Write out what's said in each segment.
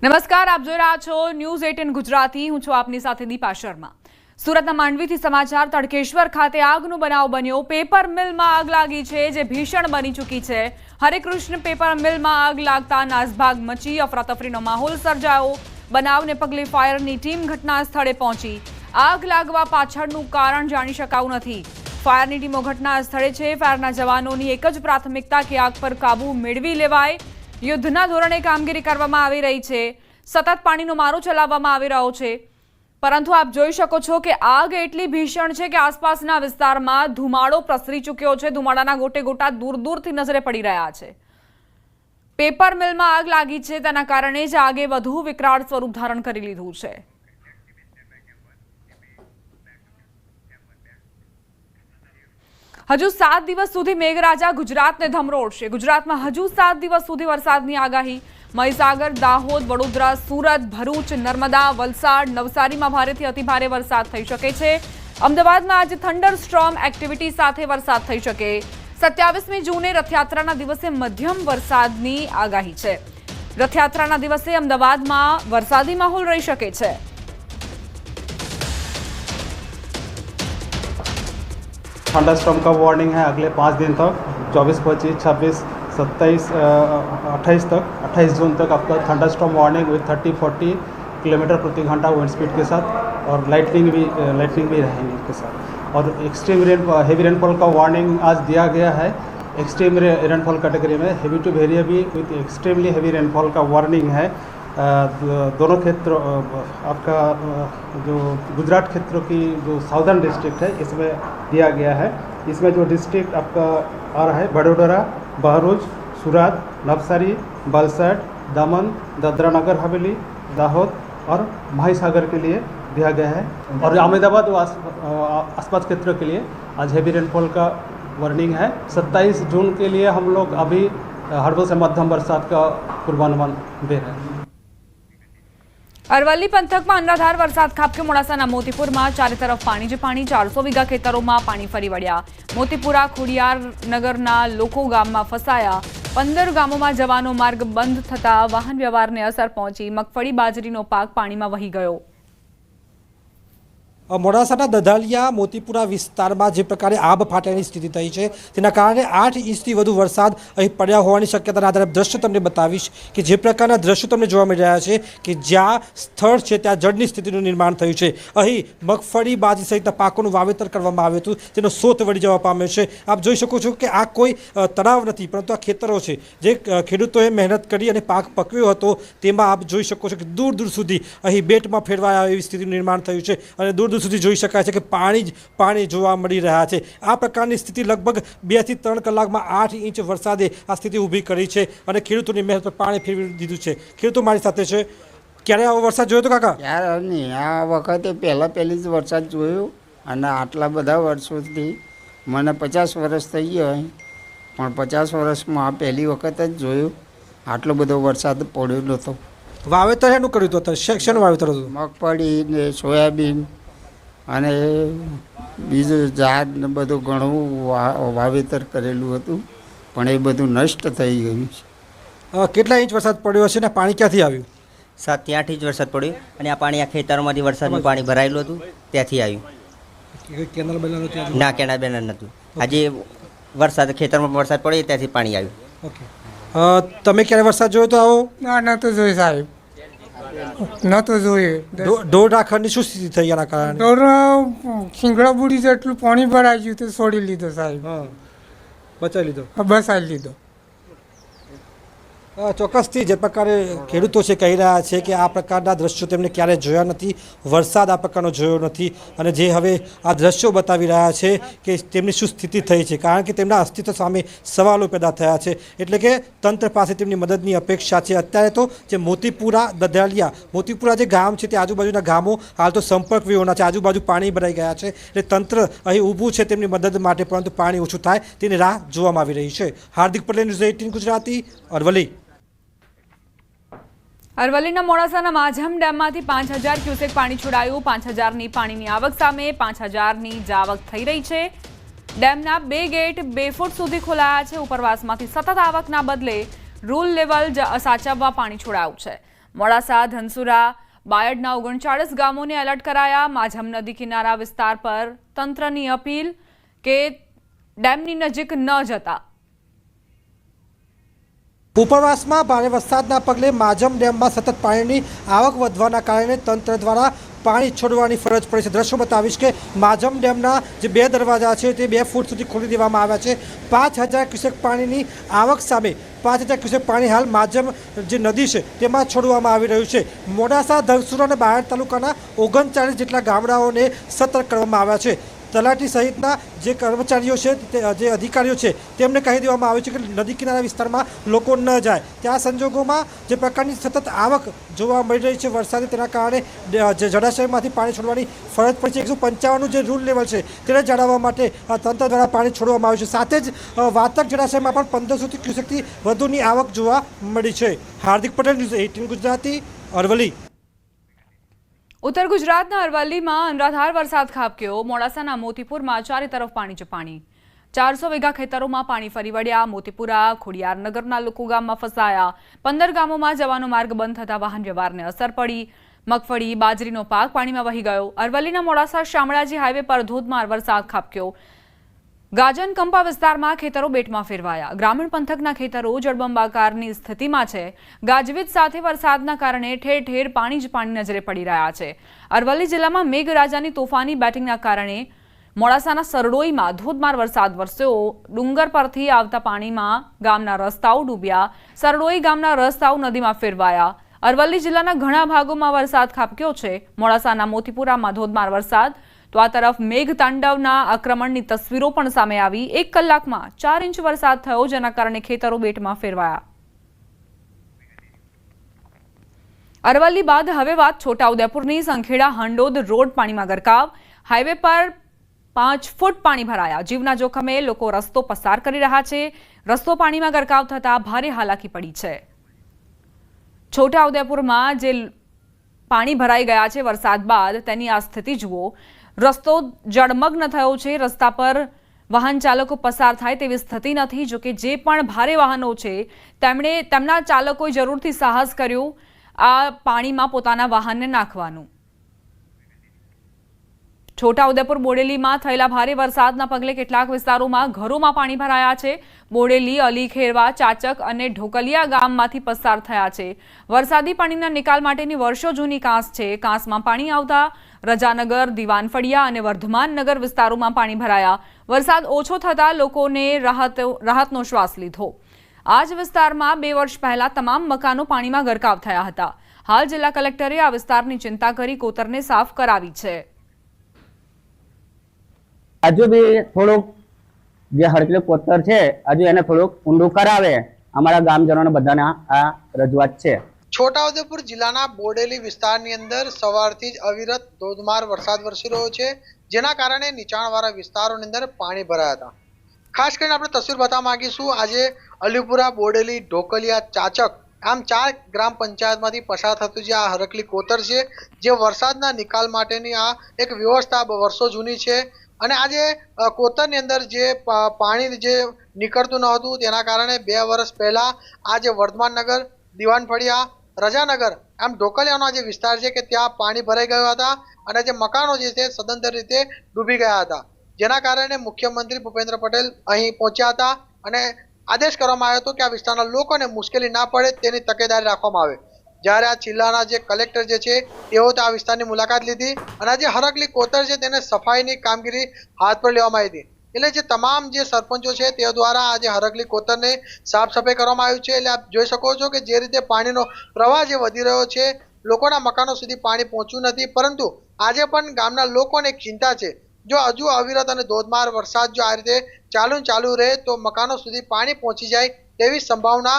નમસ્કાર, આપ જોઈ રહ્યા છો ન્યૂઝ 18 ગુજરાતી. હું છું આપની સાથે દીપા શર્મા. સુરતના માંડવીથી સમાચાર. તડકેશ્વર ખાતે આગનો બનાવ બન્યો. પેપર મિલમાં આગ લાગી છે, જે ભીષણ બની ચૂકી છે. હરેકૃષ્ણ પેપર મિલમાં આગ લાગતા નાસભાગ મચી અફરાતફરીનો માહોલ સર્જાયો. બનાવને પગલે ફાયરની ટીમ ઘટના સ્થળે પહોંચી. આગ લાગવા પાછળનું કારણ જાણી શકાયું નથી. ફાયરની ટીમો ઘટના સ્થળે છે. ફાયરના જવાનોની એક જ પ્રાથમિકતા કે આગ પર કાબુ મેળવી લેવાય. યુદ્ધના ધોરણે કામગીરી કરવામાં આવી રહી છે. સતત પાણીનો મારો ચલાવવામાં આવી રહ્યો છે. પરંતુ આપ જોઈ શકો છો કે આગ એટલી ભીષણ છે કે આસપાસના વિસ્તારમાં ધુમાડો પ્રસરી ચૂક્યો છે. ધુમાડાના ગોટે ગોટા દૂર દૂરથી નજરે પડી રહ્યા છે. પેપર મિલમાં આગ લાગી છે, તેના કારણે જ આગે વધુ વિકરાળ સ્વરૂપ ધારણ કરી લીધું છે. હજુ 7 દિવસ સુધી મેઘરાજા ગુજરાતને ધમરોળશે. ગુજરાતમાં હજુ 7 દિવસ સુધી વરસાદની આગાહી. મહીસાગર, દાહોદ, વડોદરા, સુરત, ભરૂચ, નર્મદા, વલસાડ, નવસારીમાં ભારેથી અતિભારે વરસાદ થઈ શકે છે. અમદાવાદમાં આજે થંડર સ્ટ્રોમ એક્ટિવિટી સાથે વરસાદ થઈ શકે. 27મી જૂને રથયાત્રાના દિવસે મધ્યમ વરસાદની આગાહી છે. રથયાત્રાના દિવસે અમદાવાદમાં વરસાદી માહોલ રહી શકે છે. थंडरस्टॉर्म का वार्निंग है अगले 5 दिन तक, 24, 25, 26, 27, 28 तक, 28 जून तक आपका थंडरस्टॉर्म वार्निंग विथ 30-40 किलोमीटर प्रति घंटा विंड स्पीड के साथ और लाइटनिंग भी रहेंगे इसके साथ. और एक्सट्रीम हेवी रेनफॉल का वार्निंग आज दिया गया है. एक्सट्रीम रेनफॉल कैटेगरी में heavy to very heavy with extremely heavy rainfall का वार्निंग है. दोनों क्षेत्र आपका जो गुजरात क्षेत्रों की जो साउदर्न डिस्ट्रिक्ट है इसमें दिया गया है. इसमें जो डिस्ट्रिक्ट आपका आ रहा है वडोदरा, भरूच, सूरत, नवसारी, वलसाड, दमन, दादरा नगर हवेली, दाहोद और महीसागर के लिए दिया गया है. और अहमदाबाद व आसपास क्षेत्रों के लिए आज हेवी रेनफॉल का वार्निंग है. 27 जून के लिए हम लोग अभी हल्की से मध्यम बरसात का पूर्वानुमान दे रहे हैं. અરવલ્લી પંથકમાં અનરાધાર વરસાદ ખાબક્યો. મોડાસાના મોતીપુરમાં ચારે તરફ પાણી જ પાણી. 400 વીઘા ખેતરોમાં પાણી ફરી વળ્યા. મોતીપુરા ખોડિયાર નગરના લોકો ગામમાં ફસાયા. 15 ગામોમાં જવાનો માર્ગ બંધ થતા વાહન વ્યવહારને અસર પહોંચી. મગફળી, બાજરીનો પાક પાણીમાં વહી ગયો. મોડાસાના દધાલિયા મોતીપુરા વિસ્તારમાં જે પ્રકારે આબ ફાટ્યાની સ્થિતિ થઈ છે તેના કારણે 8 ઇંચથી વધુ વરસાદ અહીં પડ્યા હોવાની શક્યતાના આધારે દ્રશ્ય તમને બતાવીશ કે જે પ્રકારના દ્રશ્યો તમને જોવા મળી રહ્યા છે કે જ્યાં સ્થળ છે ત્યાં જળની સ્થિતિનું નિર્માણ થયું છે. અહીં મગફળી, બાજરી સહિતના પાકોનું વાવેતર કરવામાં આવ્યું હતું, તેનો સોત વળી જવા પામ્યો છે. આપ જોઈ શકો છો કે આ કોઈ તળાવ નથી, પરંતુ આ ખેતરો છે જે ખેડૂતોએ મહેનત કરી અને પાક પકવ્યો હતો. તેમાં આપ જોઈ શકો છો કે દૂર દૂર સુધી અહીં બેટમાં ફેરવાયા એવી સ્થિતિનું નિર્માણ થયું છે અને દૂર સુધી જોઈ શકાય છે કે પાણી જ પાણી જોવા મળી રહ્યા છે. આ પ્રકારની સ્થિતિ લગભગ 2 થી 3 કલાકમાં 8 ઇંચ વરસાદે આ સ્થિતિ ઊભી કરી છે અને ખેડૂતોની મહેનત પર પાણી ફેરવી દીધું છે. ખેડૂતો મારી સાથે છે. ક્યારે આવો વરસાદ જોયો તો કાકા? યાર નહીં, આ વખતે પહેલી જ વરસાદ જોયો અને આટલા બધા વર્ષોથી મને 50 વર્ષ થઈ ગયા પણ 50 વર્ષમાં આ પહેલી વખત જ જોયું. આટલો બધો વરસાદ પડ્યો નહોતો. વાવેતર એનું કર્યું હતું? શેનું વાવેતર હતું? મગફળી ને સોયાબીન અને બીજું ઝાડ ને બધું ઘણું વાવેતર કરેલું હતું પણ એ બધું નષ્ટ થઈ ગયું છે. કેટલા ઇંચ વરસાદ પડ્યો હશે ને પાણી ક્યાંથી આવ્યું? 7 થી 8 ઇંચ વરસાદ પડ્યો અને આ પાણી આ ખેતરોમાંથી વરસાદનું પાણી ભરાયેલું હતું ત્યાંથી આવ્યું. કેનાલ બનાવ નથી? ના, કેનાલ બેનર નહોતું. આજે વરસાદ ખેતરમાં વરસાદ પડ્યો ત્યાંથી પાણી આવ્યું. ઓકે. તમે ક્યારે વરસાદ જોયો તો આવો? ના, નહોતો જોયું સાહેબ, નહોતો જોયું. ઢોર રાખવાની શું સ્થિતિ થઈ એના કારણે? ઢોર શીંગડા બુડી જેટલું પાણી ભરાઈ ગયું તો છોડી લીધો સાહેબ. બચાવી લીધો? બસાવી લીધો. ચોક્કસથી જે પ્રકારે ખેડૂતો છે કહી રહ્યા છે કે આ પ્રકારના દ્રશ્યો તેમને ક્યારે જોયા નથી, વરસાદ આ પ્રકારનો જોયો નથી અને જે હવે આ દ્રશ્યો બતાવી રહ્યા છે કે તેમની શું સ્થિતિ થઈ છે, કારણ કે તેમના અસ્તિત્વ સામે સવાલો પેદા થયા છે. એટલે કે તંત્ર પાસે તેમની મદદની અપેક્ષા છે. અત્યારે તો જે મોતીપુરા, દધાલિયા મોતીપુરા જે ગામ છે તે આજુબાજુના ગામો હાલ તો સંપર્ક વિહોણા છે. આજુબાજુ પાણી ભરાઈ ગયા છે એટલે તંત્ર અહીં ઊભું છે તેમની મદદ માટે, પરંતુ પાણી ઓછું થાય તેની રાહ જોવામાં આવી રહી છે. હાર્દિક પટેલ, ન્યૂઝ 18 ગુજરાતી, અરવલ્લી. અરવલ્લીના મોડાસાના માઝમ ડેમમાંથી 5000 ક્યુસેક પાણી છોડાયું. 5000ની પાણીની આવક સામે 5000ની જાવક થઈ રહી છે. ડેમના 2 ગેટ 2 ફૂટ સુધી ખોલાયા છે. ઉપરવાસમાંથી સતત આવકના બદલે રૂલ લેવલ સાચવવા પાણી છોડાયું છે. મોડાસા, ધનસુરા, બાયડના 39 ગામોને એલર્ટ કરાયા. માઝમ નદી કિનારા વિસ્તાર પર તંત્રની અપીલ કે ડેમની નજીક ન જતા. ઉપરવાસમાં ભારે વરસાદના પગલે માઝમ ડેમમાં સતત પાણીની આવક વધવાના કારણે તંત્ર દ્વારા પાણી છોડવાની ફરજ પડી છે. દ્રશ્યો બતાવીશ કે માઝમ ડેમના જે 2 દરવાજા છે તે 2 ફૂટ સુધી ખોલી દેવામાં આવ્યા છે. 5000 ક્યુસેક પાણીની આવક સામે 5000 ક્યુસેક પાણી હાલ માઝમ જે નદી છે તેમાં છોડવામાં આવી રહ્યું છે. મોડાસા, ધનસુરા અને બાયડ તાલુકાના 39 જેટલા ગામડાઓને સતર્ક કરવામાં આવ્યા છે. તલાટી સહિતના જે કર્મચારીઓ છે, જે અધિકારીઓ છે તેમને કહી દેવામાં આવ્યું છે કે નદી કિનારા વિસ્તારમાં લોકો ન જાય. ત્યાં સંજોગોમાં જે પ્રકારની સતત આવક જોવા મળી રહી છે વરસાદે, તેના કારણે જે જળાશયમાંથી પાણી છોડવાની ફરજ પડી છે. 155 જે રૂલ લેવલ છે તેને જાળવવા માટે તંત્ર દ્વારા પાણી છોડવામાં આવ્યું છે. સાથે જ વાતક જળાશયમાં પણ 1500 ક્યુસેકથી વધુની આવક જોવા મળી છે. હાર્દિક પટેલ, ન્યૂઝ 18 ગુજરાતી, અરવલ્લી. ઉત્તર ગુજરાતના અરવલ્લીમાં અનરાધાર વરસાદ ખાબક્યો. મોડાસાના મોતીપુરમાં ચારે તરફ પાણી જ પાણી. 400 વીઘા ખેતરોમાં પાણી ફરી વળ્યા. મોતીપુરા, ખોડિયારનગરના લોકો ગામમાં ફસાયા. 15 ગામોમાં જવાનો માર્ગ બંધ થતા વાહન વ્યવહારને અસર પડી. મગફળી, બાજરીનો પાક પાણીમાં વહી ગયો. અરવલ્લીના મોડાસા શામળાજી હાઈવે પર ધોધમાર વરસાદ ખાબક્યો. ગાજન કંપા વિસ્તારમાં ખેતરો બેટમાં ફેરવાયા. ગ્રામીણ પંથકના ખેતરો જળબંબાકારની સ્થિતિમાં છે. ગાજવીજ સાથે વરસાદના કારણે ઠેર ઠેર પાણી જ પાણી નજરે પડી રહ્યા છે. અરવલ્લી જિલ્લામાં મેઘરાજાની તોફાની બેટિંગના કારણે મોડાસાના સરડોઈમાં ધોધમાર વરસાદ વરસ્યો. ડુંગર પરથી આવતા પાણીમાં ગામના રસ્તાઓ ડૂબ્યા. સરડોઈ ગામના રસ્તાઓ નદીમાં ફેરવાયા. અરવલ્લી જિલ્લાના ઘણા ભાગોમાં વરસાદ ખાબક્યો છે. મોડાસાના મોતીપુરામાં ધોધમાર વરસાદ, તો આ તરફ મેઘતાંડવના આક્રમણની તસવીરો પણ સામે આવી. 1 કલાકમાં 4 ઇંચ વરસાદ થયો, જેના કારણે ખેતરો બેટમાં ફેરવાયા. અરવલ્લી બાદ હવે વાત છોટાઉદેપુરની. સંખેડા હંડોદ રોડ પાણીમાં ગરકાવ. હાઈવે પર 5 ફૂટ પાણી ભરાયા. જીવના જોખમે લોકો રસ્તો પસાર કરી રહ્યા છે. રસ્તો પાણીમાં ગરકાવ થતા ભારે હાલાકી પડી છે. છોટાઉદેપુરમાં જે પાણી ભરાઈ ગયા છે વરસાદ બાદ, તેની આ સ્થિતિ જુઓ. રસ્તો જળમગ્ન થયો છે. રસ્તા પર વાહન ચાલકો પસાર થાય તેવી સ્થિતિ નથી. જોકે જે પણ ભારે વાહનો છે તેમના ચાલકોએ જરૂરથી સાહસ કર્યું આ પાણીમાં પોતાના વાહનને નાખવાનું. છોટાઉદેપુર બોડેલીમાં થયેલા ભારે વરસાદના પગલે કેટલાક વિસ્તારોમાં ઘરોમાં પાણી ભરાયા છે. બોડેલી, અલીખેરવા, ચાચક અને ઢોકલિયા ગામમાંથી પસાર થયા છે. વરસાદી પાણીના નિકાલ માટેની વર્ષો જૂની કાંસ છે. કાંસમાં પાણી આવતા રજાનગર, દિવાનફળિયા અને વર્ધમાન નગર વિસ્તારોમાં પાણી ભરાયા. વરસાદ ઓછો થતાં લોકોને રાહતનો શ્વાસ લીધો. આ જ વિસ્તારમાં 2 વર્ષ પહેલા તમામ મકાનો પાણીમાં ગરકાવ થયા હતા. હાલ જિલ્લા કલેક્ટરે આ વિસ્તારની ચિંતા કરી કોતરને સાફ કરાવી છે. હજુ બી થોડુંક જે હડકલું કોતર છે હજુ એને થોડુંક ઊંડું કરાવે, અમારા ગામજનોને બધાને આ રજૂઆત છે. છોટાઉદેપુર જિલ્લાના બોડેલી વિસ્તારની અંદર સવારથી જ અવિરત ધોધમાર વરસાદ વરસી રહ્યો છે, જેના કારણે નીચાણવાળા વિસ્તારોની અંદર પાણી ભરાયા હતા. ખાસ કરીને આપણે તસવીર બતાવવા માંગીશું. આજે અલીપુરા, બોડેલી, ઢોકલિયા, ચાચક આમ 4 ગ્રામ પંચાયતમાંથી પસાર થતું જે આ હરકલી કોતર છે, જે વરસાદના નિકાલ માટેની આ એક વ્યવસ્થા વર્ષો જૂની છે. અને આજે કોતરની અંદર જે પાણી જે નીકળતું ન હતું તેના કારણે 2 વર્ષ પહેલા આ જે વર્ધમાન નગર, દિવાનફળિયા, રજાનગર આમ ઢોકલિયાનો જે વિસ્તાર છે કે ત્યાં પાણી ભરાઈ ગયા હતા અને જે મકાનો જે છે સદંતર રીતે ડૂબી ગયા હતા. જેના કારણે મુખ્યમંત્રી ભૂપેન્દ્ર પટેલ અહીં પહોંચ્યા હતા અને આદેશ કરવામાં આવ્યો હતો કે આ વિસ્તારના લોકોને મુશ્કેલી ના પડે તેની તકેદારી રાખવામાં આવે. જ્યારે આ જિલ્લાના જે કલેક્ટર જે છે તેઓ આ વિસ્તારની મુલાકાત લીધી અને આ જે હરકલી કોતર છે તેને સફાઈની કામગીરી હાથ પર લેવામાં આવી હતી. એટલે જે તમામ જે સરપંચો છે તે દ્વારા આ જે હરકલી કોતરને સાફ સફાઈ કરવામાં આવ્યું છે. એટલે આપ જોઈ શકો છો કે જે રીતે પાણીનો પ્રવાહ જે વધી રહ્યો છે, લોકોના મકાનો સુધી પાણી પહોંચ્યું નથી. પરંતુ આજે પણ ગામના લોકોને એક ચિંતા છે, જો હજુ અવિરત અને ધોધમાર વરસાદ જો આ રીતે ચાલુ રહે તો મકાનો સુધી પાણી પહોંચી જાય તેવી સંભાવના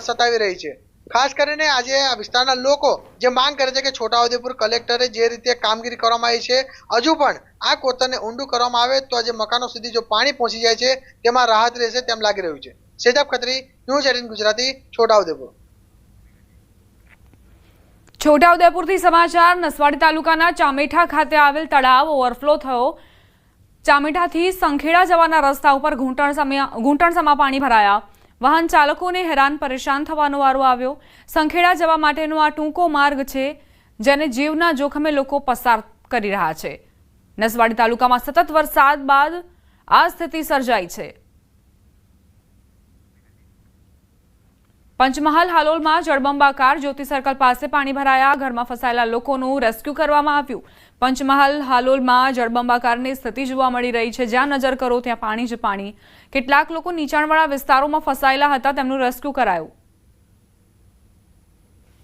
સતાવી રહી છે. ખાસ કરીને આજે આ વિસ્તારના લોકો જે માંગ કરે છે કે છોટાઉદેપુર કલેક્ટરે જે રીતે કામગીરી કરવામાં આવી છે, હજુ પણ આ કોતરને ઊંડું કરવામાં આવે તો આજે મકાનો સુધી જો પાણી પહોંચી જાય છે તેમાં રાહત રહેશે તેમ લાગી રહ્યું છે. સેજાબ ખત્રી, ન્યૂઝ 18 ગુજરાતી, છોટાઉદેપુર. છોટાઉદેપુરથી સમાચાર. નસવાડી તાલુકાના ચામેઠા ખાતે આવેલ તળાવ ઓવરફ્લો થયો. ચામેઠાથી સંખેડા જવાના રસ્તા ઉપર ઘૂંટણસમા પાણી ભરાયા. વાહન ચાલકોને હેરાન પરેશાન થવાનો વારો આવ્યો. સંખેડા જવા માટેનો આ ટૂંકો માર્ગ છે જેને જીવના જોખમે લોકો પસાર કરી રહ્યા છે. નસવાડી તાલુકામાં સતત વરસાદ બાદ આ સ્થિતિ સર્જાઈ છે. પંચમહાલ હાલોલમાં જળબંબાકાર જ્યોતિ સર્કલ પાસે પાણી ભરાયા. ઘરમાં ફસાયેલા લોકોનું રેસ્ક્યુ કરવામાં આવ્યું. પંચમહાલ હાલોલમાં જળબંબાકારની સ્થિતિ જોવા મળી રહી છે. જ્યાં નજર કરો ત્યાં પાણી જ પાણી. કેટલાક લોકો નીચાણવાળા વિસ્તારોમાં ફસાયેલા હતા, તેમનું રેસ્ક્યુ કરાયું.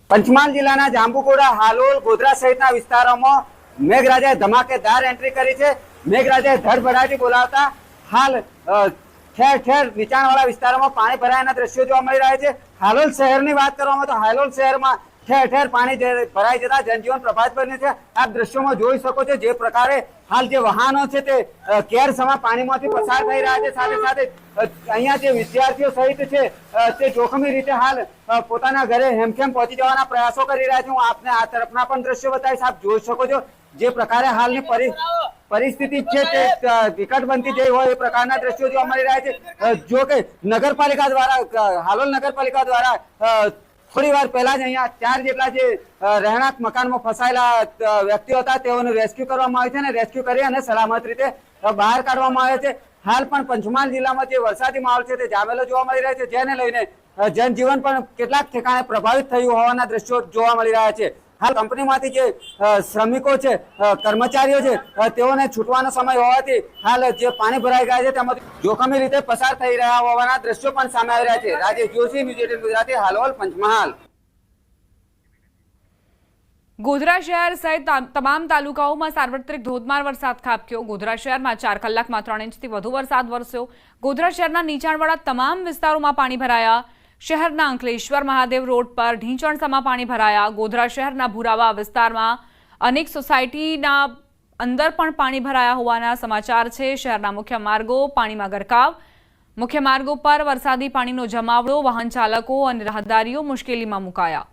પંચમહાલ જિલ્લાના જાંબુઘોડા, હાલોલ, ગોધરા સહિતના વિસ્તારોમાં મેઘરાજાએ ધમાકેદાર એન્ટ્રી કરી છે. મેઘરાજાએ ધડબડાટી બોલાવતા હાલ ઠેર ઠેર નીચાણવાળા વિસ્તારોમાં પાણી ભરાયાના દ્રશ્યો જોવા મળી રહ્યા છે. હાલોલ શહેરની વાત કરવામાં તો હાલોલ શહેરમાં ઠેર ઠેર પાણી ભરાઈ જતા જનજીવન પ્રભાવિત બન્યું છે. આપ દ્રશ્યોમાં જોઈ શકો છો જે પ્રકારે હાલ જે વાહનો છે તે કેરસમા પાણીમાંથી પસાર થઈ રહ્યા છે. સાથે સાથે અહીંયા જે વિદ્યાર્થીઓ સહિત છે તે જોખમી રીતે હાલ પોતાના ઘરે હેમખેમ પહોંચી જવાના પ્રયાસો કરી રહ્યા છે. હું આપને આ તરફના પણ દ્રશ્યો બતાવીશ. આપ જોઈ શકો છો જે પ્રકારે હાલની પરિસ્થિતિ છે તે વિકટ બનતી જઈ હોય એ પ્રકારના દ્રશ્યો જોવા મળી રહ્યા છે. જો કે નગરપાલિકા દ્વારા, હાલોલ નગરપાલિકા દ્વારા થોડી વાર પહેલા જ અહીંયા 4 જેટલા જે રહેણાંક મકાનમાં ફસાયેલા વ્યક્તિઓ હતા તેઓનું રેસ્ક્યુ કરવામાં આવ્યું છે અને રેસ્ક્યુ કરી અને સલામત રીતે બહાર કાઢવામાં આવે છે. હાલ પણ પંચમહાલ જિલ્લામાં જે વરસાદી માહોલ છે તે જામેલો જોવા મળી રહ્યો છે, જેને લઈને જનજીવન પણ કેટલાક ઠેકાણે પ્રભાવિત થયું હોવાના દ્રશ્યો જોવા મળી રહ્યા છે. હાલ કંપનીમાંથી જે શ્રમિકો છે, કર્મચારીઓ છે, તેઓને છૂટવાનો સમય હોવાથી હાલ જે પાણી ભરાઈ ગયા છે તેમાંથી જોખમી રીતે પસાર થઈ રહ્યા હોવાના દ્રશ્યો પણ સામે આવી રહ્યા છે. રાજેશ જોશી, ન્યૂઝ 18 ગુજરાતી, હાલોલ, પંચમહાલ. ગોધરા શહેર સહિત તમામ તાલુકાઓમાં સાર્વત્રિક ધોધમાર વરસાદ ખાબક્યો. ગોધરા શહેરમાં 4 કલાકમાં 3 ઇંચથી વધુ વરસાદ વરસ્યો. ગોધરા શહેરના નીચાણવાળા તમામ વિસ્તારોમાં પાણી ભરાયા. શહેરના અંકલેશ્વર મહાદેવ રોડ પર ઢીંચણસમાં પાણી ભરાયા. ગોધરા શહેરના ભુરાવા વિસ્તારમાં અનેક સોસાયટીના અંદર પણ પાણી ભરાયા હોવાના સમાચાર છે. શહેરના મુખ્ય માર્ગો પાણીમાં ગરકાવ. મુખ્ય માર્ગો પર વરસાદી પાણીનો જમાવડો. વાહન ચાલકો અને રાહદારીઓ મુશ્કેલીમાં મુકાયા.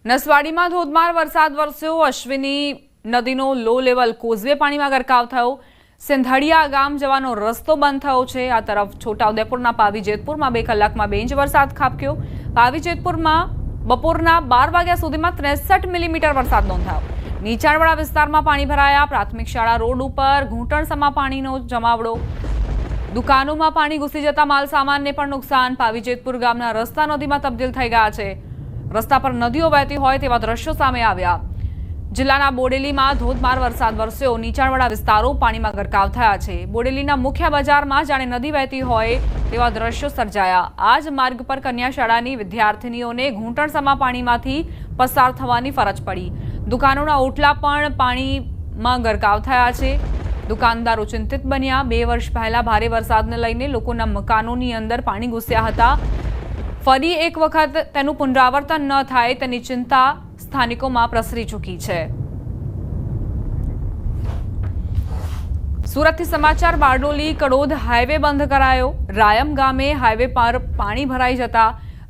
નસવાડીમાં ધોધમાર વરસાદ વરસ્યો. અશ્વિની નદીનો લો લેવલ કોઝવે પાણીમાં ગરકાવ થયો. સિંધડિયા ગામ જવાનો રસ્તો બંધ થયો છે. આ તરફ છોટાઉદેપુરના પાવી જેતપુરમાં 2 કલાકમાં 2 ઇંચ વરસાદ ખાબક્યો. પાવી જેતપુરમાં બપોરના 12 વાગ્યા સુધીમાં 63 મિલીમીટર વરસાદ નોંધાયો. નીચાણવાળા વિસ્તારમાં પાણી ભરાયા. પ્રાથમિક શાળા રોડ ઉપર ઘૂંટણસમાં પાણીનો જમાવડો. દુકાનોમાં પાણી ઘૂસી જતા માલ સામાનને પણ નુકસાન. પાવી જેતપુર ગામના રસ્તા નદીમાં તબદીલ થઈ ગયા છે. રસ્તા પર નદીઓ વહેતી હોય તેવા દ્રશ્યો સામે આવ્યા. જિલ્લાના બોડેલીમાં ધોધમાર વરસાદ વરસ્યો. નીચાણવાળા વિસ્તારો પાણીમાં ગરકાવ થયા છે. બોડેલીના મુખ્ય બજારમાં જાણે નદી વહેતી હોય તેવા દ્રશ્યો સર્જાયા. આ જ માર્ગ પર કન્યા શાળાની વિદ્યાર્થીનીઓને ઘૂંટણસમાં પાણીમાંથી પસાર થવાની ફરજ પડી. દુકાનોના ઓટલા પણ પાણીમાં ગરકાવ થયા છે. દુકાનદારો ચિંતિત બન્યા. 2 વર્ષ પહેલા ભારે વરસાદને લઈને લોકોના મકાનોની અંદર પાણી ઘૂસ્યા હતા. ફરી એક વખત તેનું પુનરાવર્તન ન થાય તેની ચિંતા સ્થાનિકોમાં પ્રસરી ચૂકી છે. સુરતથી સમાચાર. બારડોલી કડોદ હાઈવે બંધ કરાયો. રાયમ ગામે હાઈવે પર પાણી ભરાઈ જતા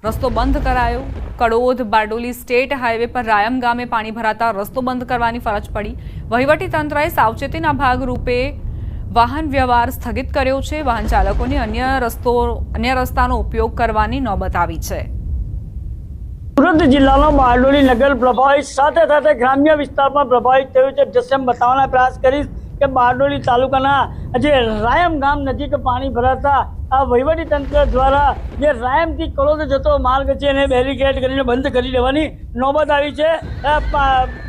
રસ્તો બંધ કરાયો. કડોદ બારડોલી સ્ટેટ હાઈવે પર રાયમ ગામે પાણી ભરાતા રસ્તો બંધ કરવાની ફરજ પડી. વહીવટીતંત્રએ સાવચેતીના ભાગરૂપે વાહન વ્યવહાર સ્થગિત કર્યો છે. વાહન ચાલકોને અન્ય રસ્તાનો ઉપયોગ કરવાની નોબત આવી છે. સુરત જિલ્લાનો બારડોલી નગર પ્રભાવિત સાથે સાથે ગ્રામ્ય વિસ્તારમાં પ્રભાવિત થયું છે. જસમ બતાવવાનો પ્રયાસ કરીશ કે બારડોલી તાલુકાના જે રાયમ ગામ નજીક પાણી ભરાતા આ વહીવટી તંત્ર દ્વારા જે રાયમથી કડોદ જતો માર્ગ છે એને બેરિકેડ કરીને બંધ કરી દેવાની નોબત આવી છે.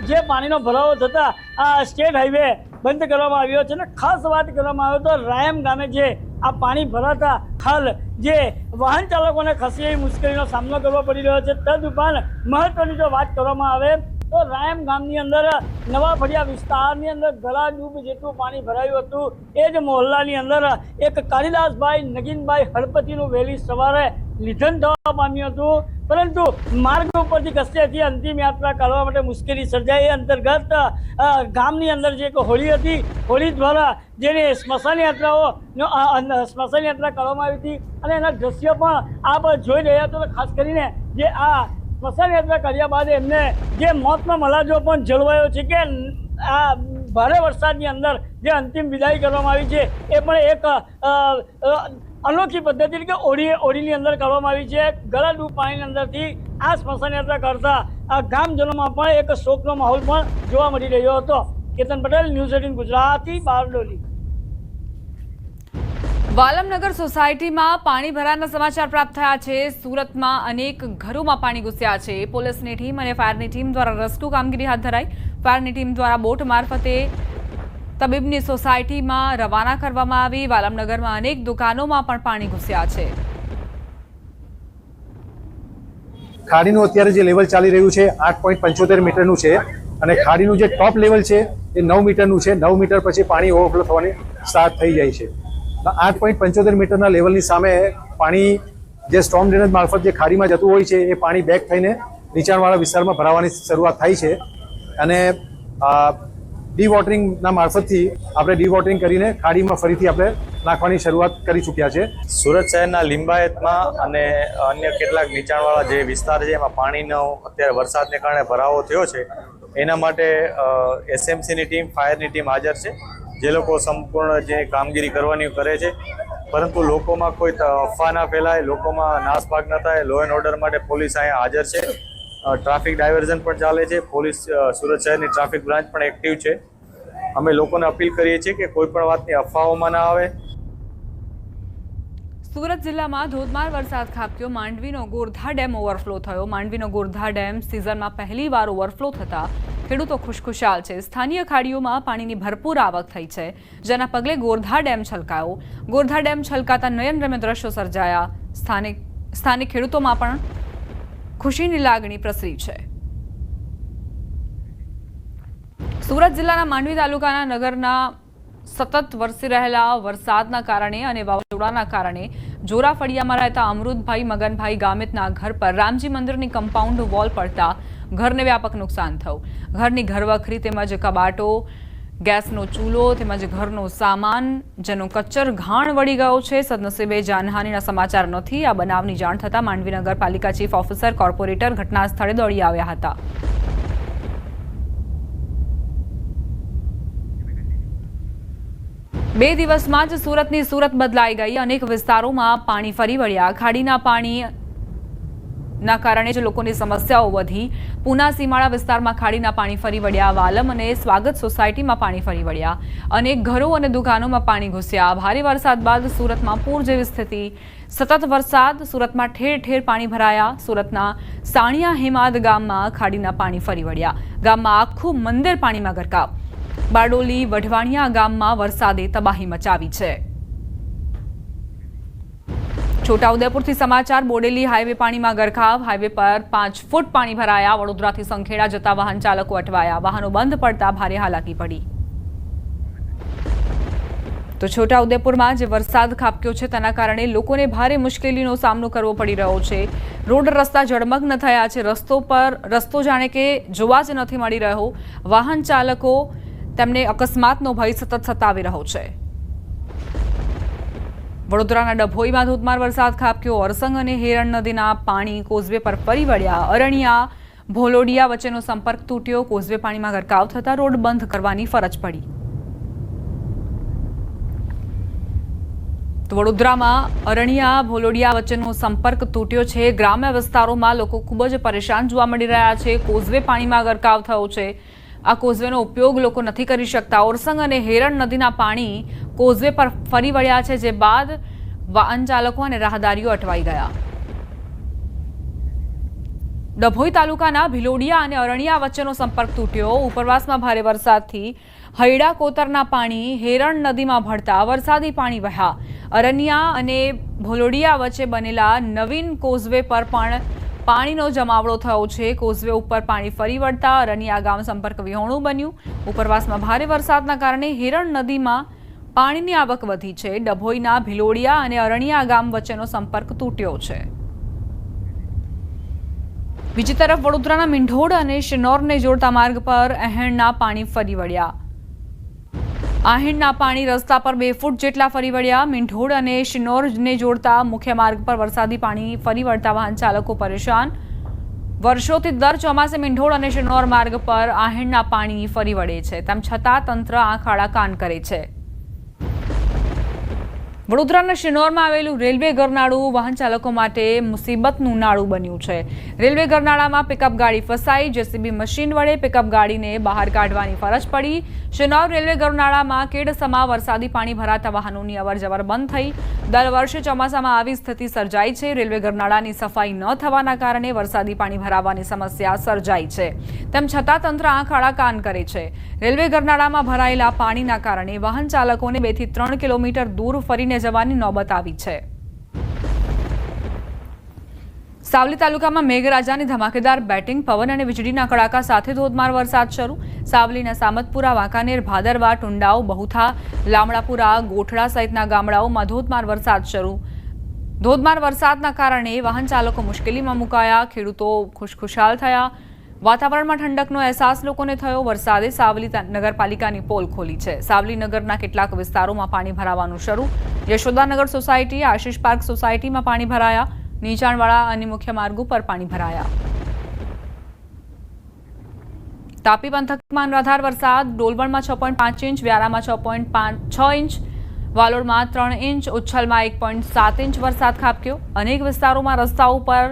જે પાણીનો ભરાવો થતાં આ સ્ટેટ હાઈવે બંધ કરવામાં આવ્યો છે. અને ખાસ વાત કરવામાં આવે તો રાયમ ગામે જે આ પાણી ભરાતા હાલ જે વાહન ચાલકોને ખસી એવી મુશ્કેલીનો સામનો કરવો પડી રહ્યો છે. તદુપરાંત મહત્વની જો વાત કરવામાં આવે તો રાયમ ગામની અંદર નવા ફળિયા વિસ્તારની અંદર ગળા ડૂબ જેટલું પાણી ભરાયું હતું. એ જ મોહલ્લાની અંદર એક કાળીદાસભાઈ નગીનભાઈ હળપતિનું વહેલી સવારે નિધન થવા પામ્યું હતું. પરંતુ માર્ગ ઉપરથી કસ્યાથી અંતિમ યાત્રા કાઢવા માટે મુશ્કેલી સર્જાઈ. એ અંતર્ગત ગામની અંદર જે એક હોળી હતી, હોળી દ્વારા જેને સ્મશાન યાત્રા કરવામાં આવી હતી અને એના દ્રશ્યો પણ આપ જોઈ રહ્યા છો. ખાસ કરીને જે આ સ્મશાન યાત્રા કર્યા બાદ એમને જે મોતનો મલાજો પણ જળવાયો છે કે આ ભારે વરસાદની અંદર જે અંતિમ વિદાય કરવામાં આવી છે એ પણ એક અનોખી પદ્ધતિ કે ઓળીની અંદર કરવામાં આવી છે. ગળા ડૂબ પાણીની અંદરથી આ સ્મશાન યાત્રા કરતા આ ગામજનોમાં પણ એક શોકનો માહોલ પણ જોવા મળી રહ્યો હતો. કેતન પટેલ, ન્યૂઝ 18 ગુજરાતી, બારડોલી. વાલમનગર સોસાયટીમાં પાણી ભરાવાના સમાચાર પ્રાપ્ત થયા છે. સુરતમાં અનેક ઘરોમાં પાણી ઘૂસ્યા છે. પોલીસની ટીમ અને ફાયરની ટીમ દ્વારા રેસ્ક્યુ કામગીરી હાથ ધરાઈ. ફાયરની ટીમ દ્વારા બોટ મારફતે તબીબની સોસાયટીમાં રવાના કરવામાં આવી. વાલમનગરમાં અનેક દુકાનોમાં પણ પાણી ઘૂસ્યા છે. ખાડીનું અત્યારે જે લેવલ ચાલી રહ્યું છે 8.75 મીટરનું છે અને ખાડીનું જે ટોપ લેવલ છે એ 9 મીટરનું છે. 9 મીટર પછી પાણી ઓવરફ્લો થવાની સ્ટાર્ટ થઈ જાય છે. 8.75 મીટરના લેવલની સામે પાણી જે સ્ટોર્મ ડ્રેનેજ મારફત જે ખાડીમાં જતું હોય છે એ પાણી બેક થઈને નીચાણવાળા વિસ્તારમાં ભરાવાની શરૂઆત થાય છે અને ડીવોટરિંગના મારફતથી આપણે ડીવોટરિંગ કરીને ખાડીમાં ફરીથી આપણે નાખવાની શરૂઆત કરી ચૂક્યા છે. સુરત શહેરના લિંબાયતમાં અને અન્ય કેટલાક નીચાણવાળા જે વિસ્તાર છે એમાં પાણીનો અત્યારે વરસાદને કારણે ભરાવો થયો છે. એના માટે એસએમસીની ટીમ, ફાયરની ટીમ હાજર છે, જે લોકો સંપૂર્ણ જે કામગીરી કરવાની કરે છે. પરંતુ લોકોમાં કોઈ અફવા ના ફેલાય, લોકોમાં નાસભાગ ન થાય, લો એન્ડ ઓર્ડર માટે પોલીસ અહીંયા હાજર છે. ટ્રાફિક ડાયવર્ઝન પણ ચાલે છે. પોલીસ સુરત શહેરની ટ્રાફિક બ્રાન્ચ પણ એક્ટિવ છે. અમે લોકોને અપીલ કરીએ છીએ કે કોઈ પણ વાતની અફવાઓમાં ના આવે. સુરત જિલ્લામાં ધોધમાર વરસાદ ખાબક્યો. માંડવીનો ગોરધા ડેમ ઓવરફ્લો થયો. માંડવીનો ગોરધા ડેમ સિઝનમાં પહેલીવાર ઓવરફ્લો થતા ખેડૂતો ખુશખુશાલ છે. સ્થાનીય ખાડીઓમાં પાણીની ભરપૂર આવક થઈ છે, જેના પગલે ગોરધા ડેમ છલકાયો. ગોરધા ડેમ છલકાતા નયનરમ્ય દ્રશ્યો સર્જાયા. સ્થાનિક ખેડૂતોમાં પણ ખુશીની લાગણી પ્રસરી છે. સુરત જિલ્લાના માંડવી તાલુકાના નગરના સતત વરસી રહેલા વરસાદના કારણે અને વાવાઝોડાના કારણે જોરા ફળિયામાં રહેતા અમૃતભાઈ મગનભાઈ ગામિતના ઘર પર રામજી મંદિરની કમ્પાઉન્ડ વોલ પડતા ઘરને વ્યાપક નુકસાન થયું. ઘરની ઘરવખરી તેમજ કબાટો, ગેસનો ચૂલો તેમજ ઘરનો સામાન જેનો કચ્ચર ઘાણ વળી ગયો છે. સદનસીબે જાનહાનિના સમાચાર નથી. આ બનાવની જાણ થતાં માંડવી નગરપાલિકા ચીફ ઓફિસર, કોર્પોરેટર ઘટના સ્થળે દોડી આવ્યા હતા. બે દિવસમાં જ સુરતની સુરત બદલાઈ ગઈ. અનેક વિસ્તારોમાં પાણી ફરી વળ્યા. ખાડીના પાણીના કારણે જ લોકોની સમસ્યાઓ વધી. પૂના સીમાડા વિસ્તારમાં ખાડીના પાણી ફરી વળ્યા. વાલમ અને સ્વાગત સોસાયટીમાં પાણી ફરી વળ્યા. અનેક ઘરો અને દુકાનોમાં પાણી ઘૂસ્યા. ભારે વરસાદ બાદ સુરતમાં પૂર જેવી સ્થિતિ. સતત વરસાદ. સુરતમાં ઠેર ઠેર પાણી ભરાયા. સુરતના સાણિયા હેમાદ ગામમાં ખાડીના પાણી ફરી વળ્યા. ગામમાં આખું મંદિર પાણીમાં ગરકાવ. બારડોલી વઢવાણિયા ગામમાં વરસાદે તબાહી મચાવી છે. છોટાઉદેપુરથી સમાચાર. બોડેલી હાઈવે પાણીમાં ગરકાવ. હાઈવે પર 5 ફૂટ પાણી ભરાયા. વડોદરાથી સંખેડા જતા વાહન ચાલકો અટવાયા. વાહનો બંધ પડતા ભારે હાલાકી પડી. તો છોટાઉદેપુરમાં જે વરસાદ ખાબક્યો છે તેના કારણે લોકોને ભારે મુશ્કેલીનો સામનો કરવો પડી રહ્યો છે. રોડ રસ્તા જળમગ્ન થયા છે. રસ્તો જાણે કે જોવા જ નથી મળી રહ્યો. વાહન ચાલકો તેમને અકસ્માતનો ભય સતત સતાવી રહ્યો છે. વડોદરાના ડભોઈમાં ધોધમાર વરસાદ ખાબક્યો. અરસંગ અને હેરણ નદીના પાણી કોઝવે પર ફરી વળ્યા. અરણિયા ભોલોડિયા વચ્ચેનો સંપર્ક તૂટ્યો. કોઝવે પાણીમાં ગરકાવ થતા રોડ બંધ કરવાની ફરજ પડી. તો વડોદરામાં અરણિયા ભોલોડિયા વચ્ચેનો સંપર્ક તૂટ્યો છે. ગ્રામ્ય વિસ્તારોમાં લોકો ખૂબ જ પરેશાન જોવા મળી રહ્યા છે. કોઝવે પાણીમાં ગરકાવ થયો છે. આ કોઝવેનો ઉપયોગ લોકો નથી કરી શકતા. ઓરસંગ અને હેરણ નદીના પાણી કોઝવે પર ફરી વળ્યા છે, જે બાદ વાહન ચાલકો અને રાહદારીઓ અટવાઈ ગયા. ડભોઈ તાલુકાના ભિલોડિયા અને અરણિયા વચ્ચેનો સંપર્ક તૂટ્યો. ઉપરવાસમાં ભારે વરસાદથી હૈડા કોતરના પાણી હેરણ નદીમાં ભળતા વરસાદી પાણી વહ્યા. અરણિયા અને ભોલોડિયા વચ્ચે બનેલા નવીન કોઝવે પર પણ પાણીનો જમાવડો થયો છે. કોઝવે ઉપર પાણી ફરી વળતા અરણિયા ગામ સંપર્ક વિહોણું બન્યું. ઉપરવાસમાં ભારે વરસાદના કારણે હેરણ નદીમાં પાણીની આવક વધી છે. ડભોઈના ભિલોડિયા અને અરણિયા ગામ વચ્ચેનો સંપર્ક તૂટ્યો છે. બીજી તરફ વડોદરાના મીંઢોળ અને શિનોરને જોડતા માર્ગ પર અહેણના પાણી ફરી વળ્યા. આહિણના પાણી રસ્તા પર 2 ફૂટ જેટલા ફરી વળ્યા. મીંઢોળ અને શિનોરને જોડતા મુખ્ય માર્ગ પર વરસાદી પાણી ફરી વળતા વાહન ચાલકો પરેશાન. વર્ષોથી દર ચોમાસે મીંઢોળ અને શિનોર માર્ગ પર આહીણના પાણી ફરી વળે છે, તેમ છતાં તંત્ર આંખ આડા કાન કરે છે. વડોદરાના શિનોરમાં આવેલું રેલવે ગરનાળું વાહન ચાલકો માટે મુસીબતનું નાળું બન્યું છે. રેલવે ગરનાળામાં પિકઅપ ગાડી ફસાઈ, જેસીબી મશીન વડે પિકઅપ ગાડીને બહાર કાઢવાની ફરજ પડી. શિનોર રેલવે ગરનાળામાં કેડસમાં વરસાદી પાણી ભરાતા વાહનોની અવરજવર બંધ થઈ. દર વર્ષે ચોમાસામાં આવી સ્થિતિ સર્જાય છે. રેલવે ગરનાળાની સફાઈ ન થવાના કારણે વરસાદી પાણી ભરાવાની સમસ્યા સર્જાઈ છે. તેમ છતાં તંત્ર આંખ આડા કાન કરે છે. રેલવે ગરનાળામાં ભરાયેલા પાણીના કારણે વાહન ચાલકોને 2 થી 3 કિલોમીટર દૂર ફરીને જવાની નોબત આવી છે. સાવલી તાલુકામાં મેઘરાજાની ધમાકેદાર બેટિંગ, પવન અને વીજળીના કડાકા સાથે ધોધમાર વરસાદ શરૂ. સાવલીના સામતપુરા, વાંકાનેર, ભાદરવા, ટુંડાવ, બહુથા, લામડાપુરા, ગોઠડા સહિતના ગામડાઓમાં ધોધમાર વરસાદ શરૂ. ધોધમાર વરસાદના કારણે વાહન ચાલકો મુશ્કેલીમાં મુકાયા, ખેડૂતો ખુશખુશાલ થયા. વાતાવરણમાં ઠંડકનો અહેસાસ લોકોને થયો. વરસાદે સાવલી નગરપાલિકાની પોલ ખોલી છે. સાવલી નગરના કેટલાક વિસ્તારોમાં પાણી ભરાવાનું શરૂ. યશોદાનગર સોસાયટી, આશીષ પાર્ક સોસાયટીમાં પાણી ભરાયા. નીચાણવાળા અને મુખ્ય માર્ગો પર પાણી ભરાયા. તાપી પંથકમાં અનરાધાર વરસાદ. ડોલવણમાં 6.5 ઇંચ, વ્યારામાં 6.6 ઇંચ, વાલોડમાં 3 ઇંચ, ઉચ્છલમાં 1.7 ઇંચ વરસાદ ખાબક્યો. અનેક વિસ્તારોમાં રસ્તાઓ પર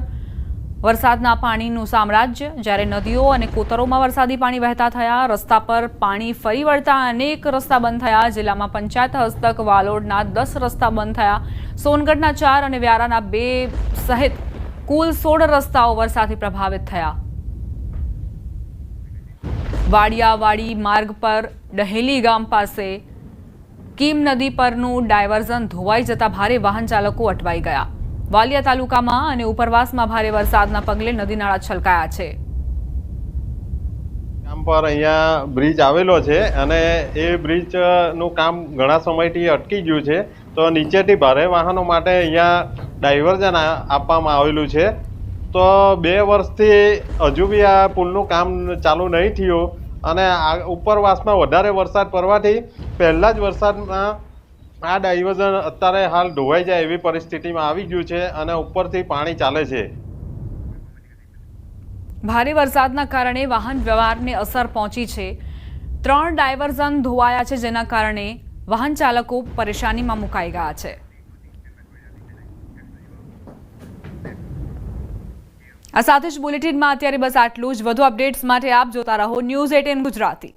વરસાદના પાણીનું સામ્રાજ્ય. જ્યારે નદીઓ અને કોતરોમાં વરસાદી પાણી વહેતા થયા. રસ્તા પર પાણી ફરી વળતા અનેક રસ્તા બંધ થયા. જિલ્લામાં પંચાયત હસ્તક વાલોડના 10 રસ્તા બંધ થયા. સોનગઢના 4 અને વ્યારાના 2 સહિત કુલ 16 રસ્તાઓ વરસાદથી પ્રભાવિત થયા. વાડિયાવાડી માર્ગ પર ડહેલી ગામ પાસે કીમ નદી પરનું ડાયવર્ઝન ધોવાઈ જતા ભારે વાહન ચાલકો અટવાઈ ગયા. વાલિયા તાલુકામાં અને ઉપરવાસમાં ભારે વરસાદના પગલે નદી નાળા છલકાયા છે. કામ પર અહીંયા બ્રિજ આવેલો છે અને એ બ્રિજનું કામ ઘણા સમયથી અટકી ગયું છે, તો નીચેથી ભારે વાહનો માટે અહીંયા ડાયવર્ઝન આપવામાં આવેલું છે. તો 2 વર્ષથી હજુ બી આ પુલનું કામ ચાલુ નહીં થયું અને ઉપરવાસમાં વધારે વરસાદ પડવાથી પહેલા જ વરસાદમાં આ ડાયવર્ઝન અત્યારે હાલ ધોવાઈ જાય એવી પરિસ્થિતિમાં આવી ગયું છે અને ઉપરથી પાણી ચાલે છે. ભારે વરસાદના કારણે વાહન વ્યવહારને અસર પહોંચી છે. 3 ડાયવર્ઝન ધોવાયા છે, જેના કારણે વાહન ચાલકો પરેશાનીમાં મુકાઈ ગયા છે. આ સાથે જ બુલેટિનમાં અત્યારે બસ આટલું જ. વધુ અપડેટ્સ માટે આપ જોતા રહો News 18 ગુજરાતી.